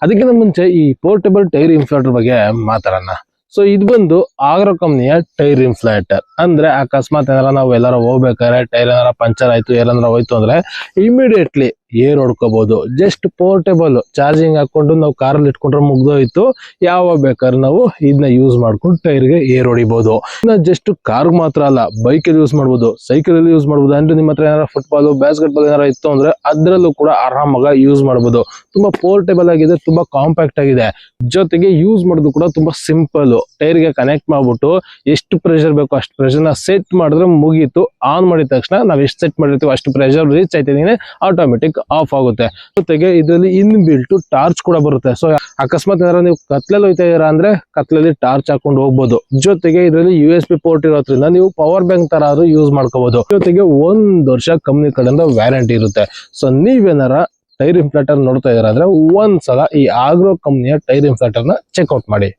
ಅದಕ್ಕಿಂತ ಮುಂಚೆ ಈ ಪೋರ್ಟಬಲ್ ಟೈರ್ ಇನ್ಫ್ಲೇಟರ್ ಬಗ್ಗೆ ಮಾತಾಡೋಣ. ಸೊ ಇದು ಬಂದು ಆಗ್ರೋ ಕಂಪ್ನಿಯ ಟೈರ್ ಇನ್ಫ್ಲೇಟರ್. ಅಂದ್ರೆ ಅಕಸ್ಮಾತ್ ಏನಾರ ನಾವು ಎಲ್ಲಾರ ಹೋಗ್ಬೇಕಾದ್ರೆ ಟೈರ್ ಏನಾರ ಪಂಚರ್ ಆಯ್ತು ಏನಾರ ಹೋಯ್ತು ಅಂದ್ರೆ ಇಮಿಡಿಯೇಟ್ಲಿ ಏರ್ ಹೊಡ್ಕೋಬಹುದು. ಜಸ್ಟ್ ಪೋರ್ಟೇಬಲ್ ಚಾರ್ಜಿಂಗ್ ಹಾಕೊಂಡು ನಾವು ಕಾರಲ್ಲಿ ಇಟ್ಕೊಂಡ್ರೆ ಮುಗ್ದೋಯ್ತು. ಯಾವಾಗ ಬೇಕಾದ್ರೆ ನಾವು ಇದನ್ನ ಯೂಸ್ ಮಾಡ್ಕೊಂಡು ಟೈರ್ಗೆ ಏರ್ ಹೊಡಿಬಹುದು. ಇನ್ನ ಜಸ್ಟ್ ಕಾರ್ ಮಾತ್ರ ಅಲ್ಲ, ಬೈಕ್ ಅಲ್ಲಿ ಯೂಸ್ ಮಾಡಬಹುದು, ಸೈಕಲ್ ಅಲ್ಲಿ ಯೂಸ್ ಮಾಡಬಹುದು. ಅಂದ್ರೆ ನಿಮ್ಮ ಹತ್ರ ಏನಾರ ಫುಟ್ಬಾಲ್ ಬ್ಯಾಸ್ಕೆಟ್ ಬಾಲ್ ಏನಾರ ಇತ್ತು ಅಂದ್ರೆ ಅದ್ರಲ್ಲೂ ಕೂಡ ಆರಾಮಾಗಿ ಯೂಸ್ ಮಾಡಬಹುದು. ತುಂಬಾ ಪೋರ್ಟೇಬಲ್ ಆಗಿದೆ, ತುಂಬಾ ಕಾಂಪ್ಯಾಕ್ಟ್ ಆಗಿದೆ. ಜೊತೆಗೆ ಯೂಸ್ ಮಾಡೋದು ಕೂಡ ತುಂಬಾ ಸಿಂಪಲ್. ಟೈರ್ಗೆ ಕನೆಕ್ಟ್ ಮಾಡ್ಬಿಟ್ಟು ಎಷ್ಟು ಪ್ರೆಷರ್ ಬೇಕು ಅಷ್ಟು ಪ್ರೆಷರ್ ನ ಸೆಟ್ ಮಾಡಿದ್ರೆ ಮುಗೀತು. ಆನ್ ಮಾಡಿದ ತಕ್ಷಣ ನಾವ್ ಎಷ್ಟು ಸೆಟ್ ಮಾಡಿರ್ತೀವಿ ಅಷ್ಟು ಪ್ರೆಷರ್ ರೀಚ್ ಆಯ್ತಿದೀನಿ, ಆಟೋಮೆಟಿಕ್ ಆಫ್ ಆಗುತ್ತೆ. ಜೊತೆಗೆ ಇದರಲ್ಲಿ ಇನ್ ಬಿಲ್ಟ್ ಟಾರ್ಚ್ ಕೂಡ ಬರುತ್ತೆ. ಸೊ ಅಕಸ್ಮಾತ್ ಏನಾರ ನೀವು ಕತ್ಲಲ್ಲಿ ಹೋಯ್ತಾ ಇದೀರಾ ಅಂದ್ರೆ ಕತ್ಲಲ್ಲಿ ಟಾರ್ಚ್ ಹಾಕೊಂಡು ಹೋಗ್ಬೋದು. ಜೊತೆಗೆ ಇದರಲ್ಲಿ USB ಪೋರ್ಟ್ ಇರೋದ್ರಿಂದ ನೀವು ಪವರ್ ಬ್ಯಾಂಕ್ ತರ ಆದ್ರೂ ಯೂಸ್ ಮಾಡ್ಕೋಬಹುದು. ಜೊತೆಗೆ 1 ವರ್ಷ ಕಂಪ್ನಿ ಕಡೆಯಿಂದ ವ್ಯಾರಂಟಿ ಇರುತ್ತೆ. ಸೊ ನೀವೇನಾರ ಟೈರ್ ಇನ್ಫ್ಲೇಟರ್ ನೋಡ್ತಾ ಇದೀರ ಅಂದ್ರೆ ಒಂದ್ಸಲ ಈ ಆಗ್ರೋ ಕಂಪ್ನಿಯ ಟೈರ್ ಇನ್ಫ್ಲೇಟರ್ ನ ಚೆಕ್ಔಟ್ ಮಾಡಿ.